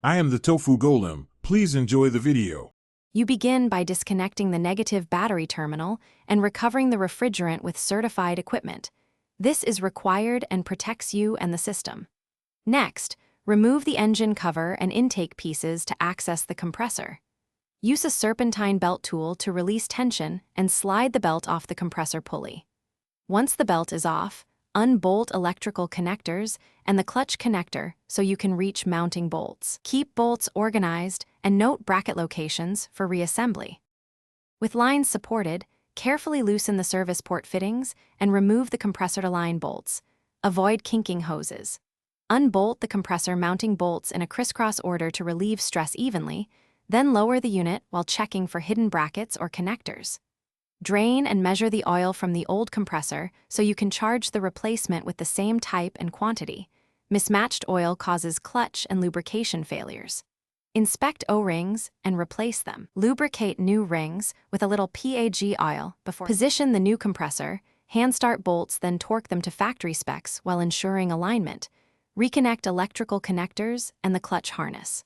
I am the Tofu Golem. Please enjoy the video. You begin by disconnecting the negative battery terminal and recovering the refrigerant with certified equipment. This is required and protects you and the system. Next, remove the engine cover and intake pieces to access the compressor. Use a serpentine belt tool to release tension and slide the belt off the compressor pulley. Once the belt is off, unbolt electrical connectors and the clutch connector so you can reach mounting bolts. Keep bolts organized and note bracket locations for reassembly. With lines supported, carefully loosen the service port fittings and remove the compressor-to-line bolts. Avoid kinking hoses. Unbolt the compressor mounting bolts in a crisscross order to relieve stress evenly, then lower the unit while checking for hidden brackets or connectors. Drain and measure the oil from the old compressor so you can charge the replacement with the same type and quantity. Mismatched oil causes clutch and lubrication failures. Inspect O-rings and replace them. Lubricate new rings with a little PAG oil before. Position the new compressor, hand start bolts, then torque them to factory specs while ensuring alignment. Reconnect electrical connectors and the clutch harness.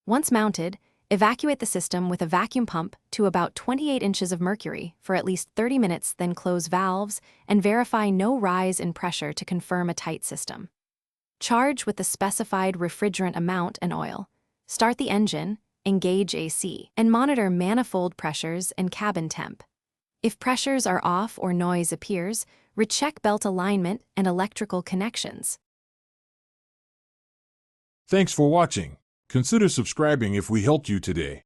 Once mounted, evacuate the system with a vacuum pump to about 28 inches of mercury for at least 30 minutes, then close valves and verify no rise in pressure to confirm a tight system. Charge with the specified refrigerant amount and oil. Start the engine, engage AC, and monitor manifold pressures and cabin temp. If pressures are off or noise appears, recheck belt alignment and electrical connections. Thanks for watching. Consider subscribing if we helped you today.